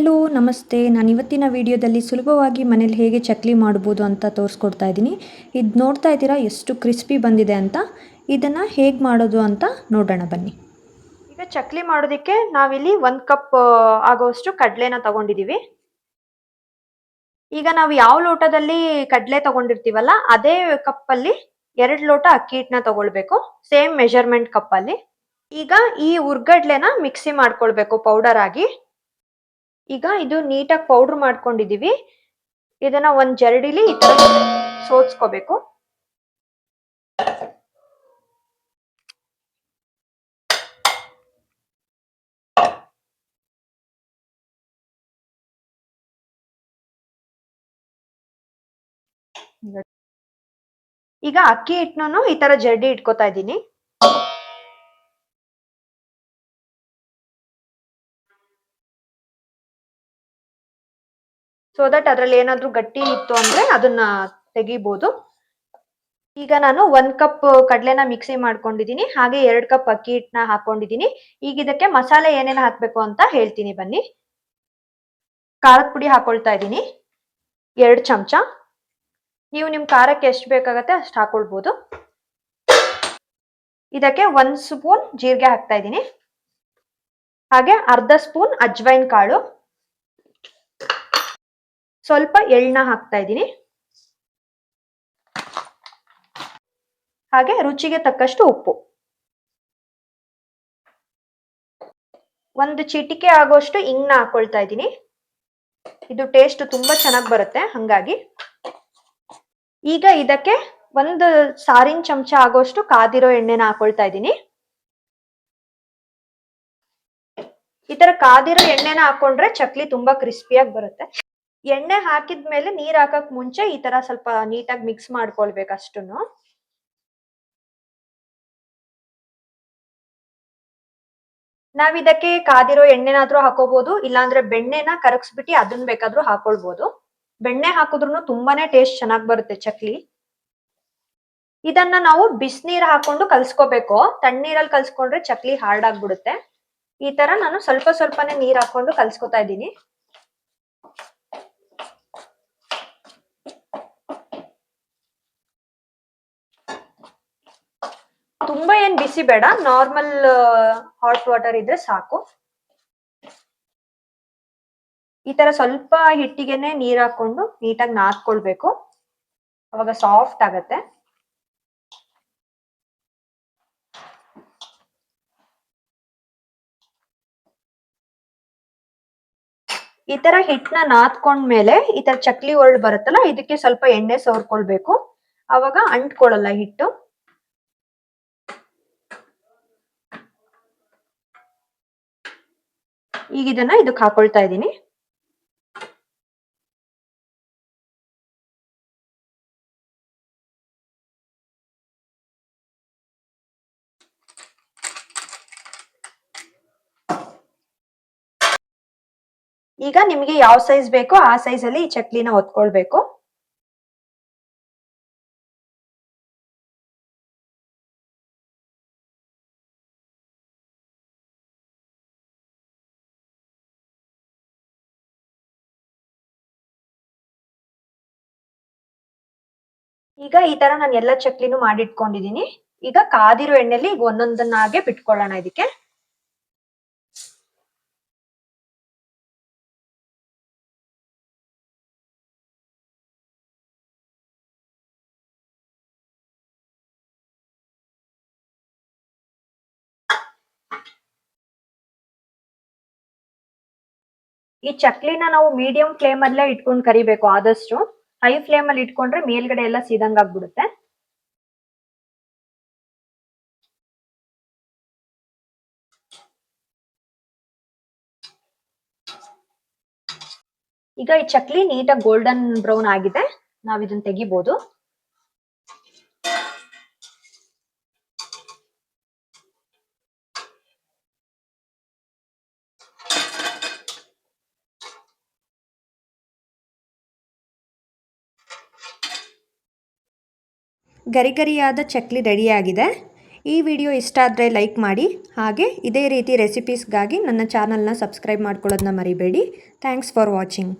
Hello ನಮಸ್ತೆ. ನಾನು ಇವತ್ತಿನ ವಿಡಿಯೋದಲ್ಲಿ ಸುಲಭವಾಗಿ ಮನೇಲಿ ಹೇಗೆ ಚಕ್ಲಿ ಮಾಡ್ಬೋದು ಅಂತ ತೋರಿಸ್ಕೊಡ್ತಾ ಇದ್ದೀನಿ. ಇದು ನೋಡ್ತಾ ಇದ್ದೀರಾ ಎಷ್ಟು ಕ್ರಿಸ್ಪಿ ಬಂದಿದೆ ಅಂತ. ಇದನ್ನು ಹೇಗೆ ಮಾಡೋದು ಅಂತ ನೋಡೋಣ ಬನ್ನಿ. ಈಗ ಚಕ್ಲಿ ಮಾಡೋದಕ್ಕೆ ನಾವಿಲ್ಲಿ 1 ಕಪ್ ಆಗೋಷ್ಟು ಕಡಲೆನ ತಗೊಂಡಿದ್ದೀವಿ. ಈಗ ನಾವು ಯಾವ ಲೋಟದಲ್ಲಿ ಕಡಲೆ ತಗೊಂಡಿರ್ತೀವಲ್ಲ ಅದೇ ಕಪ್ಪಲ್ಲಿ 2 ಲೋಟ ಅಕ್ಕಿ ಹಿಟ್ಟನ್ನ ತಗೊಳ್ಬೇಕು, ಸೇಮ್ ಮೆಜರ್ಮೆಂಟ್ ಕಪ್ಪಲ್ಲಿ. ಈಗ ಈ ಹುರ್ಗಡ್ಲೆನ ಮಿಕ್ಸಿ ಮಾಡ್ಕೊಳ್ಬೇಕು ಪೌಡರ್ ಆಗಿ. ಈಗ ಇದು ನೀಟಾಗಿ ಪೌಡರ್ ಮಾಡ್ಕೊಂಡಿದ್ದೀವಿ. ಇದನ್ನ ಒಂದು ಜರಡಿಲಿ ಈ ತರ ಸೋದ್ಸ್ಕೋಬೇಕು. ಈಗ ಅಕ್ಕಿ ಹಿಟ್ಟನ್ನು ಈ ತರ ಜರಡಿ ಇಟ್ಕೋತಾ ಇದ್ದೀನಿ. ಸೊ ದಟ್ ಅದ್ರಲ್ಲಿ ಏನಾದ್ರೂ ಗಟ್ಟಿ ಇತ್ತು ಅಂದ್ರೆ ಅದನ್ನ ತೆಗಿಬಹುದು. ಈಗ ನಾನು 1 ಕಪ್ ಕಡಲೆನ ಮಿಕ್ಸಿ ಮಾಡ್ಕೊಂಡಿದ್ದೀನಿ, ಹಾಗೆ 2 ಕಪ್ ಅಕ್ಕಿ ಹಿಟ್ಟನ್ನ ಹಾಕೊಂಡಿದ್ದೀನಿ. ಈಗ ಇದಕ್ಕೆ ಮಸಾಲೆ ಏನೇನು ಹಾಕ್ಬೇಕು ಅಂತ ಹೇಳ್ತೀನಿ ಬನ್ನಿ. ಖಾರದ ಪುಡಿ ಹಾಕೊಳ್ತಾ ಇದ್ದೀನಿ 2 ಚಮಚ. ನೀವು ನಿಮ್ ಖಾರಕ್ಕೆ ಎಷ್ಟು ಬೇಕಾಗತ್ತೆ ಅಷ್ಟು ಹಾಕೊಳ್ಬಹುದು. ಇದಕ್ಕೆ 1 ಸ್ಪೂನ್ ಜೀರಿಗೆ ಹಾಕ್ತಾ ಇದ್ದೀನಿ, ಹಾಗೆ ಅರ್ಧ ಸ್ಪೂನ್ ಅಜ್ವೈನ್ ಕಾಳು, ಸ್ವಲ್ಪ ಎಳ್ಳನ್ನ ಹಾಕ್ತಾ ಇದ್ದೀನಿ, ಹಾಗೆ ರುಚಿಗೆ ತಕ್ಕಷ್ಟು ಉಪ್ಪು. 1 ಚಿಟಿಕೆ ಆಗೋಷ್ಟು ಇಂಗ್ನ ಹಾಕೊಳ್ತಾ ಇದ್ದೀನಿ. ಇದು ಟೇಸ್ಟ್ ತುಂಬಾ ಚೆನ್ನಾಗಿ ಬರುತ್ತೆ ಹಂಗಾಗಿ. ಈಗ ಇದಕ್ಕೆ 1 ಸಾರಿನ ಚಮಚ ಆಗೋಷ್ಟು ಕಾದಿರೋ ಎಣ್ಣೆನ ಹಾಕೊಳ್ತಾ ಇದ್ದೀನಿ. ಈ ತರ ಕಾದಿರೋ ಎಣ್ಣೆನ ಹಾಕೊಂಡ್ರೆ ಚಕ್ಲಿ ತುಂಬಾ ಕ್ರಿಸ್ಪಿಯಾಗಿ ಬರುತ್ತೆ. ಎಣ್ಣೆ ಹಾಕಿದ್ಮೇಲೆ ನೀರ್ ಹಾಕಕ್ ಮುಂಚೆ ಈ ತರ ಸ್ವಲ್ಪ ನೀಟಾಗಿ ಮಿಕ್ಸ್ ಮಾಡ್ಕೊಳ್ಬೇಕು ಅಷ್ಟನ್ನು. ನಾವಿದಕ್ಕೆ ಕಾದಿರೋ ಎಣ್ಣೆನಾದ್ರೂ ಹಾಕೋಬಹುದು, ಇಲ್ಲಾಂದ್ರೆ ಬೆಣ್ಣೆನ ಕರಗಿಸ್ಬಿಟ್ಟು ಅದನ್ನ ಬೇಕಾದ್ರೂ ಹಾಕೊಳ್ಬಹುದು. ಬೆಣ್ಣೆ ಹಾಕಿದ್ರು ತುಂಬಾನೇ ಟೇಸ್ಟ್ ಚೆನ್ನಾಗಿ ಬರುತ್ತೆ ಚಕ್ಲಿ. ಇದನ್ನ ನಾವು ಬಿಸಿನೀರ್ ಹಾಕೊಂಡು ಕಲ್ಸ್ಕೋಬೇಕು. ತಣ್ಣೀರಲ್ಲಿ ಕಲ್ಸ್ಕೊಂಡ್ರೆ ಚಕ್ಲಿ ಹಾರ್ಡ್ ಆಗ್ಬಿಡುತ್ತೆ. ಈ ತರ ನಾನು ಸ್ವಲ್ಪ ಸ್ವಲ್ಪನೇ ನೀರ್ ಹಾಕೊಂಡು ಕಲ್ಸ್ಕೊತಾ ಇದ್ದೀನಿ. ತುಂಬಾ ಏನ್ ಬಿಸಿ ಬೇಡ, ನಾರ್ಮಲ್ ಹಾಟ್ ವಾಟರ್ ಇದ್ರೆ ಸಾಕು. ಈ ತರ ಸ್ವಲ್ಪ ಹಿಟ್ಟಿಗೆನೆ ನೀರ್ ಹಾಕೊಂಡು ನೀಟಾಗಿ ನಾದ್ಕೊಳ್ಬೇಕು, ಅವಾಗ ಸಾಫ್ಟ್ ಆಗತ್ತೆ. ಈ ತರ ಹಿಟ್ಟನ್ನ ನಾದ್ಕೊಂಡ್ಮೇಲೆ ಈ ತರ ಚಕ್ಲಿ ಒರಳು ಬರುತ್ತಲ್ಲ, ಇದಕ್ಕೆ ಸ್ವಲ್ಪ ಎಣ್ಣೆ ಸವರ್ಕೊಳ್ಬೇಕು, ಅವಾಗ ಅಂಟ್ಕೊಳ್ಳಲ್ಲ ಹಿಟ್ಟು. ಈಗ ಇದನ್ನ ಇದಕ್ಕೆ ಹಾಕೊಳ್ತಾ ಇದ್ದೀನಿ. ಈಗ ನಿಮ್ಗೆ ಯಾವ ಸೈಜ್ ಬೇಕೋ ಆ ಸೈಜ್ ಅಲ್ಲಿ ಈ ಚಕ್ಲಿನ ಹೊತ್ಕೊಳ್ಬೇಕು. ಈಗ ಈ ತರ ನಾನು ಎಲ್ಲ ಚಕ್ಲಿನೂ ಮಾಡಿಟ್ಕೊಂಡಿದೀನಿ. ಈಗ ಕಾದಿರೋ ಎಣ್ಣೆಲಿ ಒಂದೊಂದನ್ನಾಗೆ ಬಿಟ್ಕೊಳ್ಳೋಣ ಇದಕ್ಕೆ. ಈ ಚಕ್ಲಿನ ನಾವು ಮೀಡಿಯಂ ಫ್ಲೇಮ್ ಅಲ್ಲೇ ಇಟ್ಕೊಂಡು ಕರಿಬೇಕು ಆದಷ್ಟು. ಹೈ ಫ್ಲೇಮ್ ಅಲ್ಲಿ ಇಟ್ಕೊಂಡ್ರೆ ಮೇಲ್ಗಡೆ ಎಲ್ಲ ಸೀದಂಗ್ ಆಗ್ಬಿಡುತ್ತೆ. ಈಗ ಈ ಚಕ್ಲಿ ನೀಟಾಗಿ ಗೋಲ್ಡನ್ ಬ್ರೌನ್ ಆಗಿದೆ, ನಾವ್ ಇದನ್ನ ತೆಗಿಬಹುದು. ಗರಿ ಗರಿಯಾದ ಚಕ್ಲಿ ರೆಡಿಯಾಗಿದೆ. ಈ ವಿಡಿಯೋ ಇಷ್ಟ ಆದರೆ ಲೈಕ್ ಮಾಡಿ, ಹಾಗೆ ಇದೇ ರೀತಿ ರೆಸಿಪೀಸ್ಗಾಗಿ ನನ್ನ ಚಾನಲ್ನ ಸಬ್ಸ್ಕ್ರೈಬ್ ಮಾಡ್ಕೊಳ್ಳೋದನ್ನ ಮರಿಬೇಡಿ. Thanks for watching.